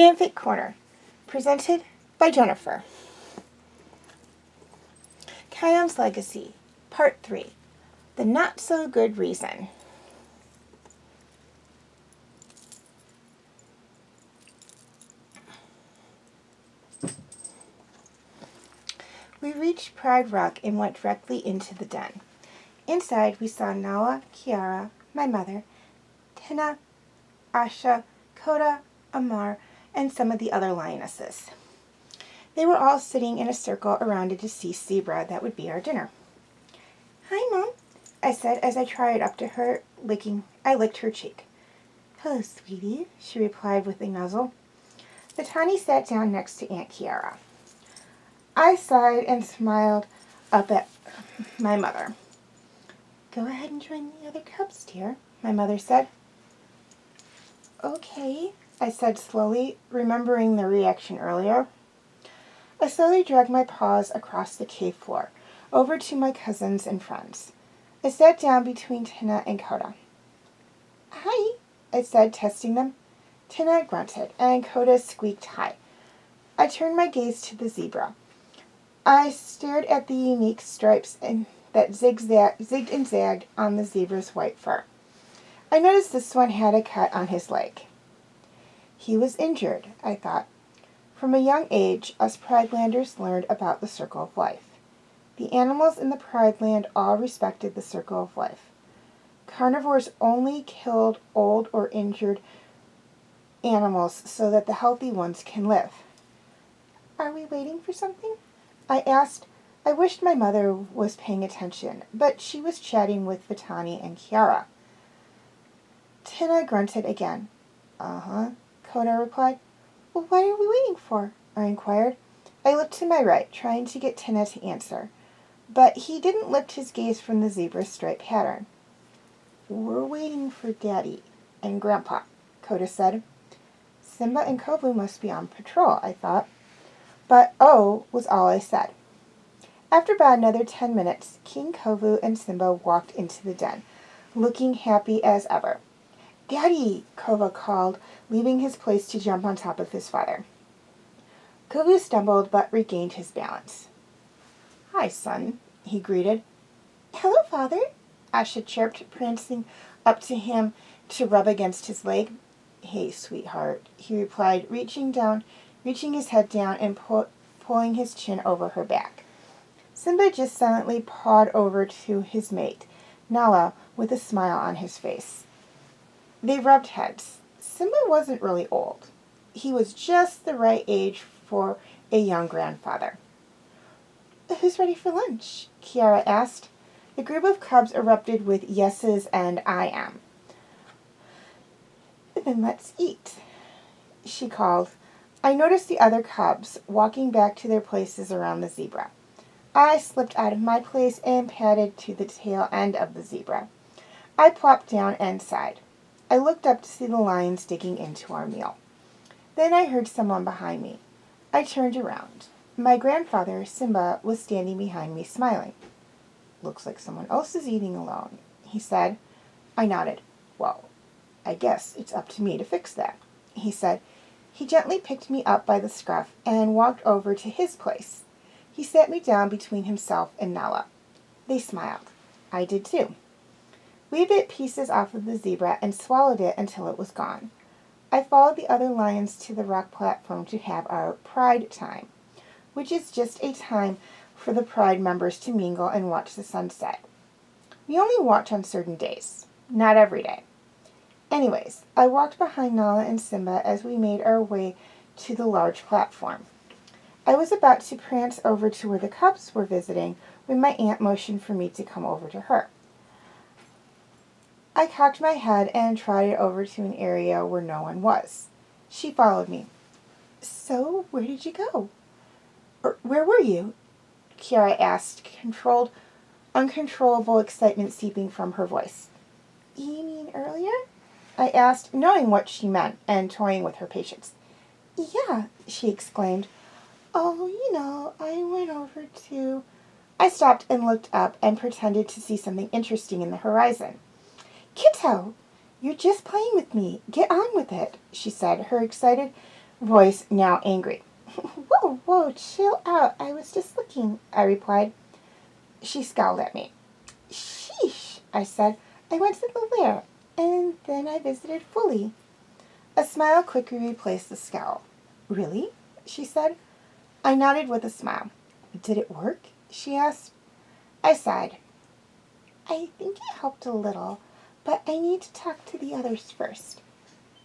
Fanfic Corner, presented by Jennifer. Kion's Legacy, Part 3, The Not So Good Reason. We reached Pride Rock and went directly into the den. Inside, we saw Nala, Kiara, my mother, Tina, Asha, Koda, Amar, and some of the other lionesses. They were all sitting in a circle around a deceased zebra that would be our dinner. "Hi, Mom," I said as I trotted up to her, I licked her cheek. "Hello, sweetie," she replied with a nuzzle. The tawny sat down next to Aunt Kiara. I sighed and smiled up at my mother. "Go ahead and join the other cubs, dear," my mother said. "Okay," I said slowly, remembering the reaction earlier. I slowly dragged my paws across the cave floor, over to my cousins and friends. I sat down between Tina and Koda. "Hi," I said, testing them. Tina grunted, and Koda squeaked hi. I turned my gaze to the zebra. I stared at the unique stripes that zigged and zagged on the zebra's white fur. I noticed this one had a cut on his leg. He was injured, I thought. From a young age, us Pridelanders learned about the circle of life. The animals in the Prideland all respected the circle of life. Carnivores only killed old or injured animals so that the healthy ones can live. "Are we waiting for something?" I asked. I wished my mother was paying attention, but she was chatting with Vitani and Kiara. Tina grunted again. "Uh-huh," Koda replied. "Well, what are we waiting for?" I inquired. I looked to my right, trying to get Tina to answer, but he didn't lift his gaze from the zebra's stripe pattern. "We're waiting for Daddy and Grandpa," Koda said. Simba and Kovu must be on patrol, I thought. But "oh" was all I said. After about another 10 minutes, King Kovu and Simba walked into the den, looking happy as ever. "Daddy," Kova called, leaving his place to jump on top of his father. Kovu stumbled but regained his balance. "Hi, son," he greeted. "Hello, Father," Asha chirped, prancing up to him to rub against his leg. "Hey, sweetheart," he replied, reaching his head down and pulling his chin over her back. Simba just silently pawed over to his mate, Nala, with a smile on his face. They rubbed heads. Simba wasn't really old. He was just the right age for a young grandfather. "Who's ready for lunch?" Kiara asked. The group of cubs erupted with yeses and "I am." "Then let's eat," she called. I noticed the other cubs walking back to their places around the zebra. I slipped out of my place and padded to the tail end of the zebra. I plopped down and sighed. I looked up to see the lions digging into our meal. Then I heard someone behind me. I turned around. My grandfather, Simba, was standing behind me smiling. "Looks like someone else is eating alone," he said. I nodded. "Well, I guess it's up to me to fix that," he said. He gently picked me up by the scruff and walked over to his place. He sat me down between himself and Nala. They smiled. I did too. We bit pieces off of the zebra and swallowed it until it was gone. I followed the other lions to the rock platform to have our pride time, which is just a time for the pride members to mingle and watch the sunset. We only watch on certain days, not every day. Anyways, I walked behind Nala and Simba as we made our way to the large platform. I was about to prance over to where the cubs were visiting when my aunt motioned for me to come over to her. I cocked my head and trotted over to an area where no one was. She followed me. "So, where did you go?" "Where were you?" Kiara asked, uncontrollable excitement seeping from her voice. "You mean earlier?" I asked, knowing what she meant and toying with her patience. "Yeah," she exclaimed. "Oh, I went over to..." I stopped and looked up and pretended to see something interesting in the horizon. "Kito, you're just playing with me. Get on with it," she said, her excited voice, now angry. Whoa, whoa, chill out. I was just looking, I replied. She scowled at me. Sheesh, I said. I went to the lair, and then I visited fully. A smile quickly replaced the scowl. Really? She said. I nodded with a smile. Did it work? She asked. I sighed. I think it helped a little, but I need to talk to the others first.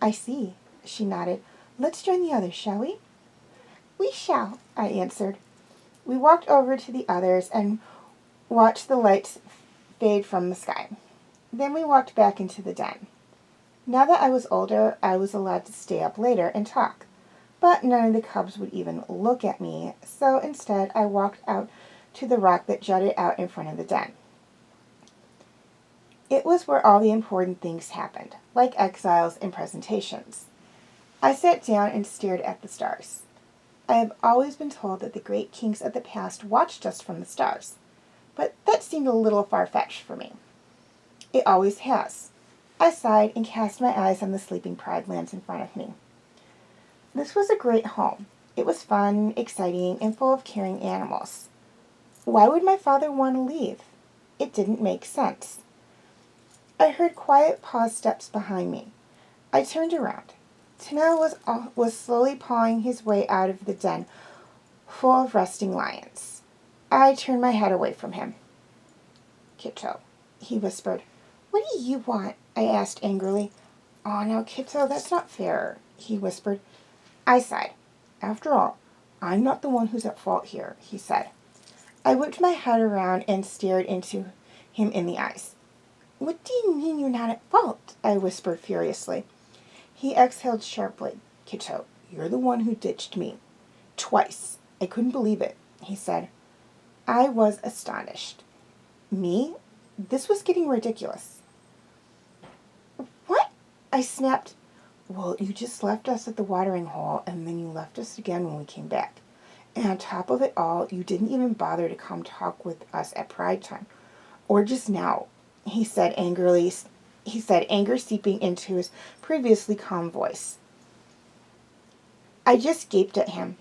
I see, she nodded. Let's join the others, shall we? We shall, I answered. We walked over to the others and watched the lights fade from the sky. Then we walked back into the den. Now that I was older, I was allowed to stay up later and talk. But none of the cubs would even look at me, so instead I walked out to the rock that jutted out in front of the den. It was where all the important things happened, like exiles and presentations. I sat down and stared at the stars. I have always been told that the great kings of the past watched us from the stars, but that seemed a little far-fetched for me. It always has. I sighed and cast my eyes on the sleeping pride lands in front of me. This was a great home. It was fun, exciting, and full of caring animals. Why would my father want to leave? It didn't make sense. I heard quiet paws steps behind me. I turned around. Tana was slowly pawing his way out of the den full of resting lions. I turned my head away from him. Kito, he whispered. What do you want? I asked angrily. Oh, now, Kito, that's not fair, he whispered. I sighed. After all, I'm not the one who's at fault here, he said. I whipped my head around and stared into him in the eyes. What do you mean you're not at fault? I whispered furiously. He exhaled sharply. Kito, you're the one who ditched me. Twice. I couldn't believe it, he said. I was astonished. Me? This was getting ridiculous. What? I snapped. Well, you just left us at the watering hole, and then you left us again when we came back. And on top of it all, you didn't even bother to come talk with us at Pride time. Or just now, he said angrily. He said, anger seeping into his previously calm voice. I just gaped at him.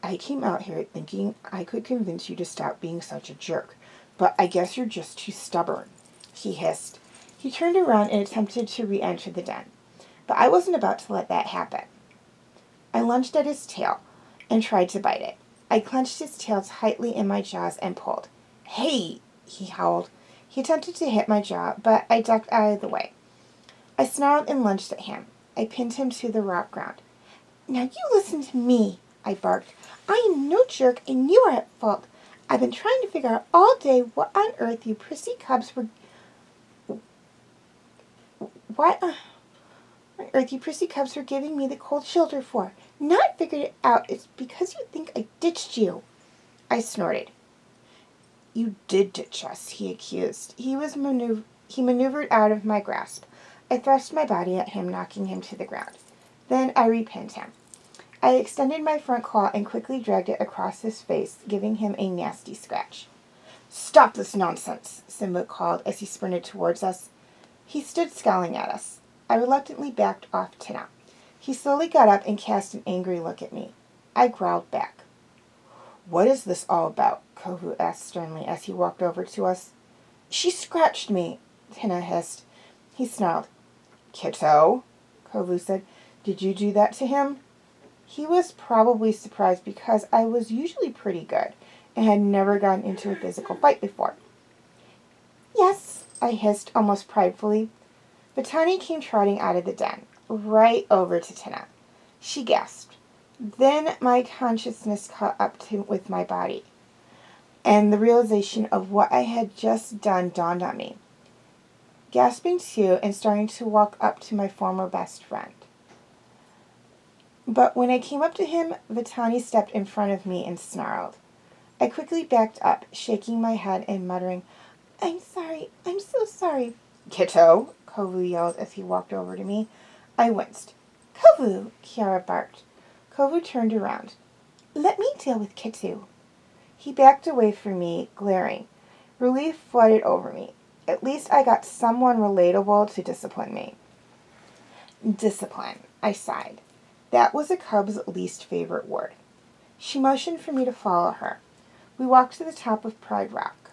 I came out here thinking I could convince you to stop being such a jerk, but I guess you're just too stubborn, he hissed. He turned around and attempted to re-enter the den, but I wasn't about to let that happen. I lunged at his tail and tried to bite it. I clenched his tail tightly in my jaws and pulled. Hey, he howled. He attempted to hit my jaw, but I ducked out of the way. I snarled and lunged at him. I pinned him to the rock ground. Now you listen to me, I barked. I am no jerk, and you are at fault. I've been trying to figure out all day what on earth you prissy cubs were... What on earth you prissy cubs were giving me the cold shoulder for. Not figured it out. It's because you think I ditched you. I snorted. You did ditch us, he accused. He maneuvered out of my grasp. I thrust my body at him, knocking him to the ground. Then I repinned him. I extended my front claw and quickly dragged it across his face, giving him a nasty scratch. Stop this nonsense, Simba called as he sprinted towards us. He stood scowling at us. I reluctantly backed off Tina. He slowly got up and cast an angry look at me. I growled back. What is this all about? Kovu asked sternly as he walked over to us. She scratched me, Tina hissed. He snarled. Kito, Kovu said. Did you do that to him? He was probably surprised because I was usually pretty good and had never gotten into a physical fight before. Yes, I hissed almost pridefully. Vitani came trotting out of the den, right over to Tina. She gasped. Then my consciousness caught up with my body, and the realization of what I had just done dawned on me. Gasping too and starting to walk up to my former best friend. But when I came up to him, Vitani stepped in front of me and snarled. I quickly backed up, shaking my head and muttering, I'm sorry, I'm so sorry. Kito, Kovu yelled as he walked over to me. I winced. Kovu, Kiara barked. Kovu turned around. Let me deal with Kito. He backed away from me, glaring. Relief flooded over me. At least I got someone relatable to discipline me. Discipline, I sighed. That was a cub's least favorite word. She motioned for me to follow her. We walked to the top of Pride Rock.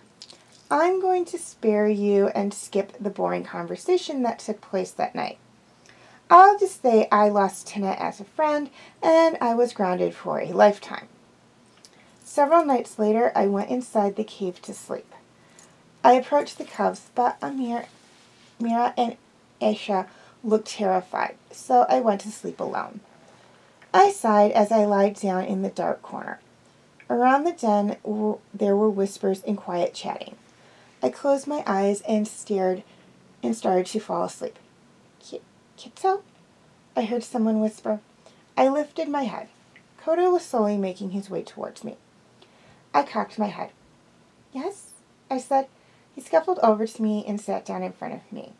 I'm going to spare you and skip the boring conversation that took place that night. I'll just say I lost Tina as a friend, and I was grounded for a lifetime. Several nights later, I went inside the cave to sleep. I approached the cubs, but Mira and Aisha looked terrified, so I went to sleep alone. I sighed as I lied down in the dark corner. Around the den, there were whispers and quiet chatting. I closed my eyes and started to fall asleep. Kito? I heard someone whisper. I lifted my head. Kito was slowly making his way towards me. I cocked my head. Yes? I said. He scuffled over to me and sat down in front of me.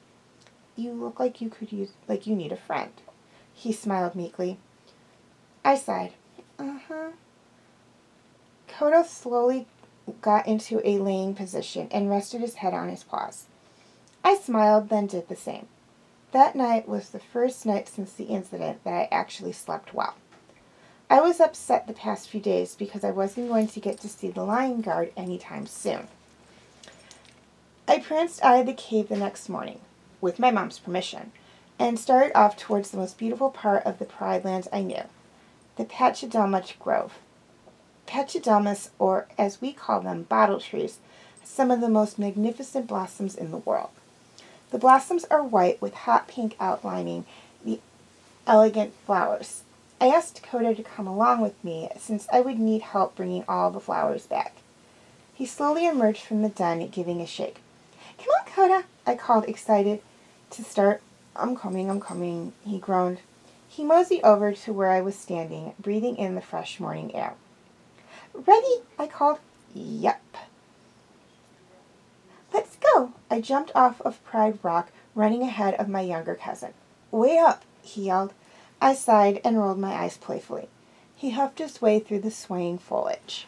You look like you need a friend. He smiled meekly. I sighed. Uh-huh. Kito slowly got into a laying position and rested his head on his paws. I smiled, then did the same. That night was the first night since the incident that I actually slept well. I was upset the past few days because I wasn't going to get to see the lion guard anytime soon. I pranced out of the cave the next morning, with my mom's permission, and started off towards the most beautiful part of the Pride Lands I knew, the Pachydama Grove. Pachydamas, or as we call them, bottle trees, have some of the most magnificent blossoms in the world. The blossoms are white with hot pink outlining the elegant flowers. I asked Kito to come along with me since I would need help bringing all the flowers back. He slowly emerged from the den, giving a shake. Come on, Kito, I called, excited to start. I'm coming, he groaned. He moseyed over to where I was standing, breathing in the fresh morning air. Ready? I called. Yep. Let's go. I jumped off of Pride Rock, running ahead of my younger cousin. Way up, he yelled. I sighed and rolled my eyes playfully. He huffed his way through the swaying foliage.